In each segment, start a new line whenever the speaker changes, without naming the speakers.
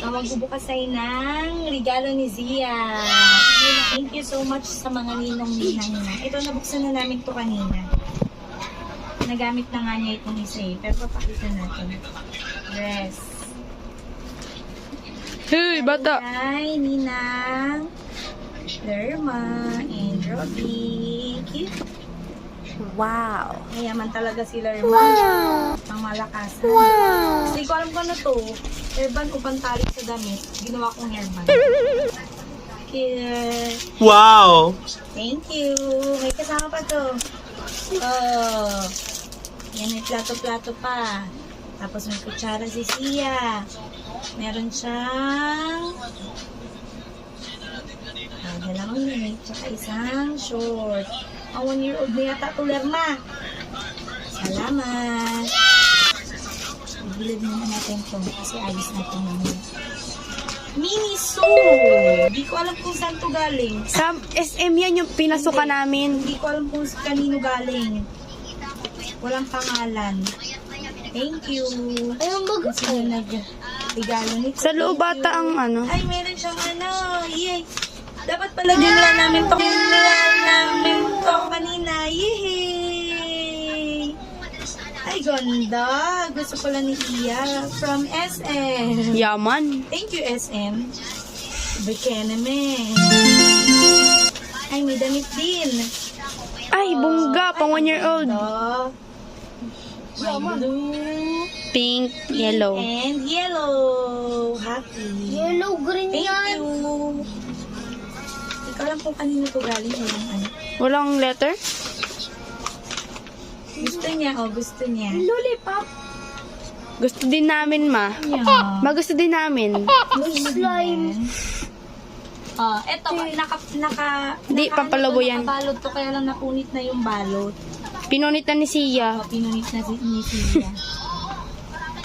Magbubukas tayo ng regalo ni Zia. Thank you so much sa mga ninong-ninang na. Ito, nabuksan na namin to kanina. Nagamit na nga niya itong isa eh. Pero papakita natin. Dress.
Hey, bata!
Hi, Ninang. Lerma and Robby. Cute.
Wow!
Mayaman talaga si Lerma. Wow! Ang malakasan. Wow! Hindi ko alam kung ano to. Hairband o pantalik sa damit. Ginawa kong hairband. Cute.
Wow!
Thank you. May kasama pa to. Oh. Yan, may plato-plato pa. Tapos may kutsara si Sia. Meron siyang dalawang minute, tsaka isang short. Ang 1-year-old na yata to, Lerma. Salamat. Ibilid naman natin to kasi ayos natin naman. Miniso! Hindi ko alam kung saan to galing.
Sa SM yan yung pinasukan namin.
Hindi ko alam kung kanino galing. Walang pangalan. Thank you. Ayun, kasi nag-regalo nito.
Sa loob bata ang ano.
Ay, meron siyang ano. Yay! Dapat pala dinala namin to. Dinala namin to kanina. Yay! Ay, ganda. Gusto pala ni Iya. From SM.
Yaman.
Thank you, SM. Bekeneme. Ay, may damit din.
Ay, bungga. Pang 1-year-old.
Blue.
Pink, yellow.
And yellow. Happy.
Yellow, green
Thank
yan.
you. Hindi ko alam kung kanino to galing. Walang ano.
Walang letter?
Gusto niya, oh, gusto niya.
Lollipop.
Gusto din namin, ma.
Yeah.
Magusto din namin.
Slime.
Oh, eto,
Di, papalabo yan.
Nakabalot to, kaya lang napunit na yung balot.
Pinunit na ni Sia.
Oh, pinunit na ni Sia.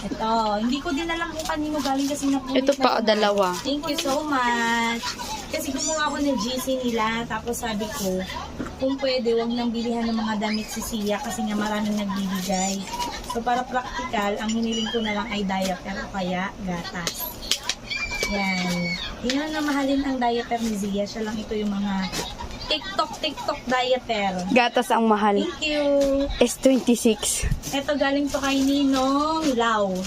Ito, hindi ko din alam kung kanino galing kasi napunit
Ito
na
pa,
yung
dalawa.
balot. Thank you so much. Kasi gumawa ako ng GC nila, tapos sabi ko, kung pwede, wag nang bilihan ng mga damit si Sia kasi nga maraming nagbibigay. So, para practical, ang hiniling ko na lang ay diaper o kaya gatas. Yan. Yan na mahalin ang diaper ni Zia. Siya lang ito yung mga TikTok diaper.
Gatas ang mahal.
Thank you.
S26.
Ito galing to kay Ninong Lau.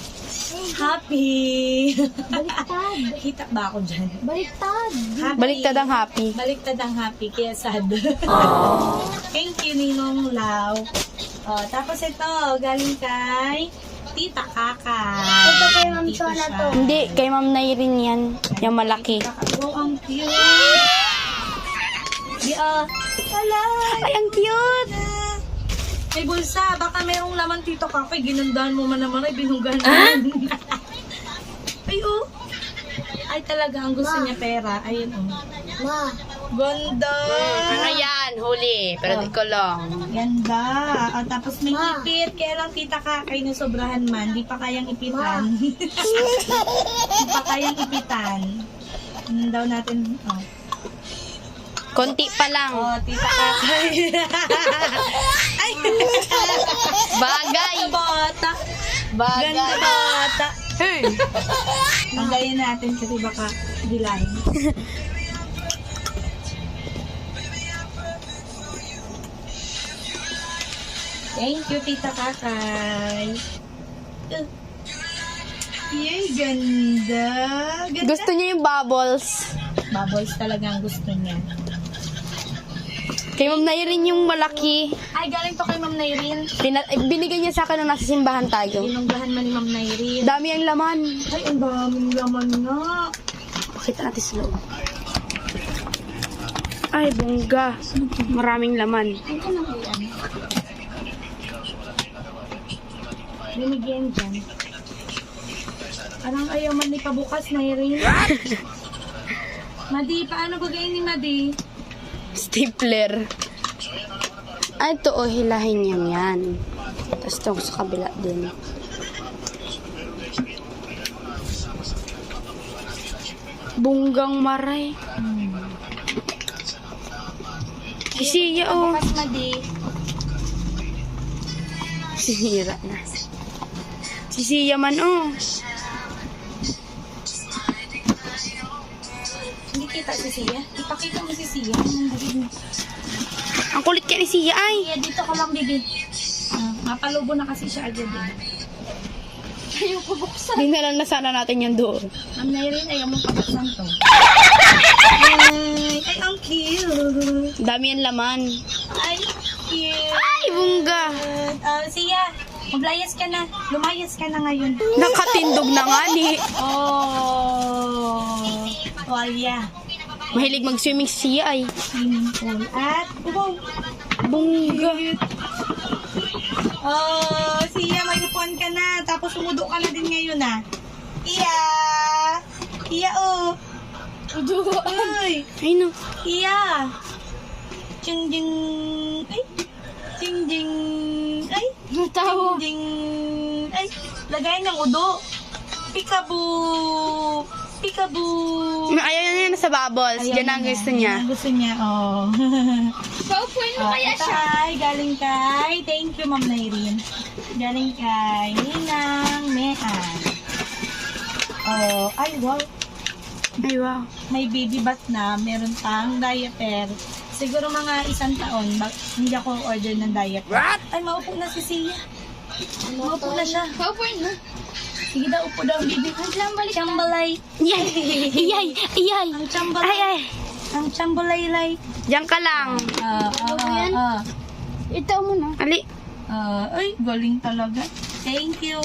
Happy.
Baliktad.
Kita ba ako dyan?
Baliktad.
Happy.
Baliktad ang happy.
Baliktad ang happy, kaya sad. Thank you, Ninong Lau. Oh, tapos ito, galing kay Tita Kaka.
Ito kay Ma'am
Ito
Chona
siya.
to.
Hindi, kay Ma'am Nairin yan. Yung malaki.
Oh, ang cute. Wala.
Ay, ang cute!
May bulsa. Baka merong laman, Tito Kaka. Ginandahan mo man naman. Ay, binugahan mo. Ay, oh. Ay, talaga. Ang gusto niya pera. Ayun, oh.
Ma.
Ganda.
Ano yan? Huli. Pero di ko lang.
Ganda. At tapos may
Ma.
ipit. Kaya lang, Tita Kaka, na sobrahan man. Di pa kayang ipitan. Di pa kayang ipitan. Ano daw natin? Oh.
Konti pa lang.
Oh, Tita Kaka. Ay.
Bagay.
Ganda bata.
Bagay.
Ganda bata.
Hey.
Tanggalin natin kasi baka dilahin. Thank you, Tita Kakay. Yay, ganda. Ganda.
Gusto niya yung bubbles.
Bubbles talaga ang gusto niya.
Kay Ma'am Nairin yung malaki.
Ay, galing to kay Ma'am Nairin.
Binigay niya sa akin nung nasa simbahan tayo.
Pinunggahan man ni Ma'am Nairin.
Dami ang laman.
Ay, ang daming laman nga.
Pakita natin sa loob. Ay, bongga. Maraming laman.
Ay, ano ko yan? Binigyan dyan. Parang ayaw man ni pabukas, Nairin. Madi, paano gagawin ni Madi?
Stapler. Ay, ito o, hilahin niya yan. Tapos ito sa kabila din. Bunggang maray. Si Sia, oh.
Bukas, Madi.
Sinira na. Si Sia man, oh.
makita si Sia. Ipakita mo si Sia. Ang bibig mo.
Ang kulit ka ni Sia ay.
Sia, dito ka lang, bibig. Mapalubo na kasi siya agad eh. Ayoko buksan.
Dinalan na sana natin yan doon.
Ang Nairin, ayaw mong pabuksan to. Ay, ang cute.
Dami yan laman.
Ay, cute.
Ay, bungga.
Sia, maglayas ka na. Lumayas ka na ngayon.
Nakatindog na nga ni.
Oh, Tuwalya.
Mahilig mag-swimming si Sia ay.
Swimming pool. At, wow.
Bungga.
Oh, Sia, mag-upuan ka na. Tapos umudo ka na din ngayon, ah. Iya! Iya, oh. Uy!
Ay no.
Iya! Ching, ding. Ay! Ching, ding. Ay!
Natawa.
Ching, ding. Ay! Lagay ng udo. Peekaboo! Peekaboo!
Ayaw niya na sa bubbles.
Ayaw
Yan ang gusto niya.
Yan ang gusto niya, oh.
Paupuin mo kaya
ito
siya.
ay galing kay, thank you Ma'am Nairin. Galing kay Ninang Mean. Oh, ay wow.
Ay wow.
May baby bath na, meron pang diaper. Siguro mga 1 taon, hindi ako order ng diaper.
What?
Ay, maupo na si Sia. Maupo na siya.
Paupuin mo.
Sige daw, upo daw ang baby. Chambalay.
Iyay. Iyay. Iyay.
Ang
Ay
chambalay.
ay.
Ang chambalay-lay.
Diyan ka lang.
Ito mo na.
Ali.
Ay, galing talaga. Thank you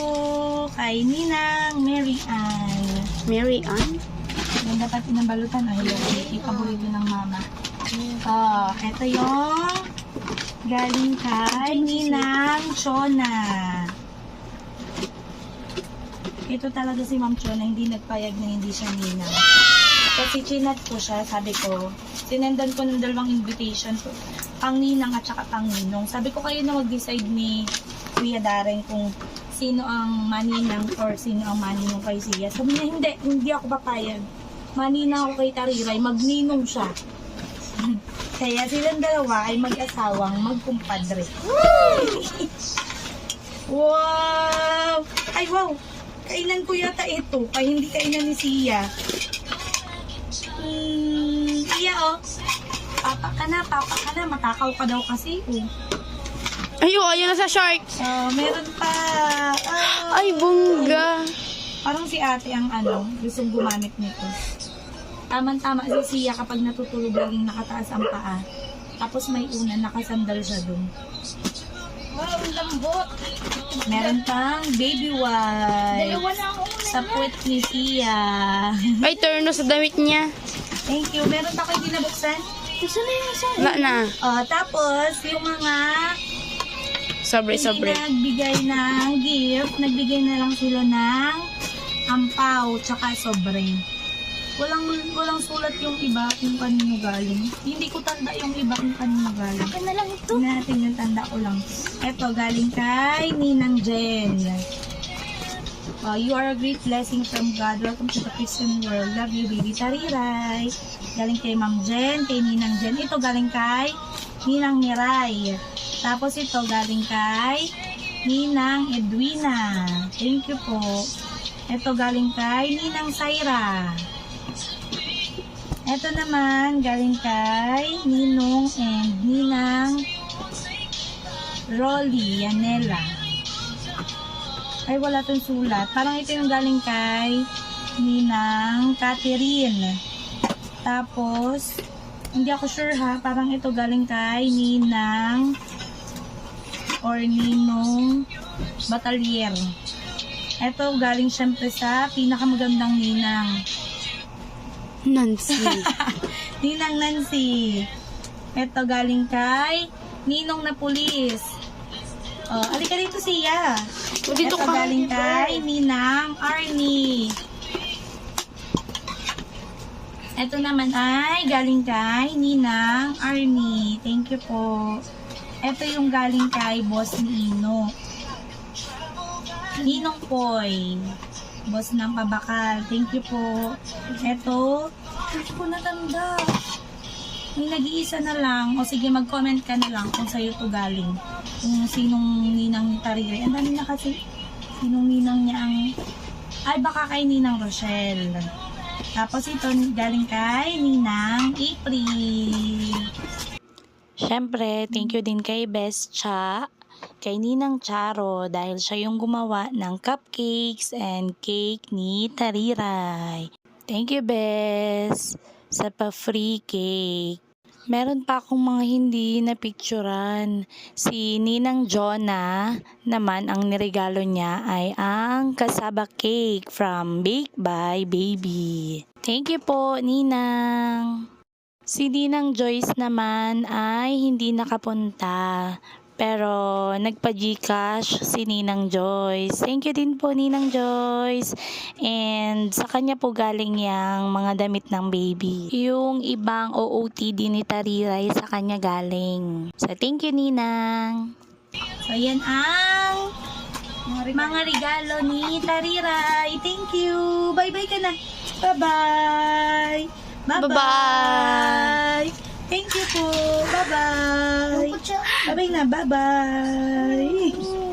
kay Ninang Mary Ann.
Mary Ann?
Yung dapat inabalutan. Ay, yung paborito ng mama. Ito yung galing kay Ninang Chona. Ito talaga si Ma'am Chona, hindi nagpayag na hindi siya Ninang. Kasi chinat ko siya, sabi ko, sinendan ko ng 2 invitation ko, pang Ninang at saka pang Ninong. Sabi ko kayo na mag-decide ni Kuya Darren kung sino ang maninang or sino ang maninong kay Sia. Sabi niya, hindi ako papayag. Maninang ako kay Tariray, magninong siya. Kaya silang dalawa ay mag-asawang magkumpadre. Wow! Ay, wow! Kainan ko yata ito, kaya hindi kainan ni Sia. Sia, oh. Papa ka na, matakaw ka daw kasi, oh.
Ayo, ayun na sa shark.
Meron pa.
Ay, bungga.
Parang si ate ang gustong gumamit nito. Tama-tama si Sia kapag natutulog laging nakataas ang paa. Tapos may una, nakasandal siya dun. Wow, ang lambot. Meron pang baby wipe.
Dalawa na ako.
Sa puwet ni Sia.
Ay, turno sa damit niya.
Thank you. Meron pa kayo dinabuksan?
Gusto na yung isa.
Wala na.
Tapos, yung mga
Sobre.
hindi nagbigay ng gift, nagbigay na lang sila ng ampaw, tsaka sobre. Walang sulat yung iba kung kanino galing. Hindi ko tanda yung iba kung kanino galing.
Akin na lang ito.
Tingnan natin yung tanda ko lang. Ito, galing kay Ninang Jen. You are a great blessing from God. Welcome to the Christian world. Love you, baby Tariray. Galing kay Ma'am Jen, kay Ninang Jen. Ito galing kay Ninang Miray. Tapos ito galing kay Ninang Edwina. Thank you po. Ito galing kay Ninang Saira. Ito naman galing kay Ninong and Ninang Rolly Yanela. Ay, wala tong sulat. Parang ito yung galing kay Ninang Catherine. Tapos, hindi ako sure ha. Parang ito galing kay Ninang or Ninong Batalier. Ito galing syempre sa pinakamagandang Ninang.
Nancy.
Ninang Nancy. Ito galing kay Ninong na Pulis. Alika dito Sia.
Dito
Ito
ka.
galing kay Ninang Arnie. Ito naman ay galing kay Ninang Arnie. Thank you po. Ito yung galing kay Boss ni Ino. Ninong Poy. Boss ng Pabakal. Thank you po. Ito, hindi ko natanda. May nag-iisa na lang. O sige, mag-comment ka na lang kung sa'yo to galing. Kung sinong ninang ni Tariray. Ang dami na kasi. Sinong ninang niya ang... Ay, baka kay Ninang Rochelle. Tapos ito galing kay Ninang April. Syempre, thank you din kay Best Cha, kay Ninang Charo dahil siya yung gumawa ng cupcakes and cake ni Tariray. Thank you, Best, sa pa-free cake. Meron pa akong mga hindi na picturean. Si Ninang Jonah naman, ang niregalo niya ay ang cassava cake from Bake by Baby. Thank you po, Ninang. Si Ninang Joyce naman ay hindi nakapunta. Pero nagpa-Gcash si Ninang Joyce. Thank you din po, Ninang Joyce. And sa kanya po galing yung mga damit ng baby. Yung ibang OOTD ni Tariray sa kanya galing. So thank you, Ninang. So yan ang mga regalo ni Tariray. Thank you. Bye-bye ka na. Bye-bye. Bye-bye. Thank you po. Bye-bye. Bye-bye na. Bye-bye.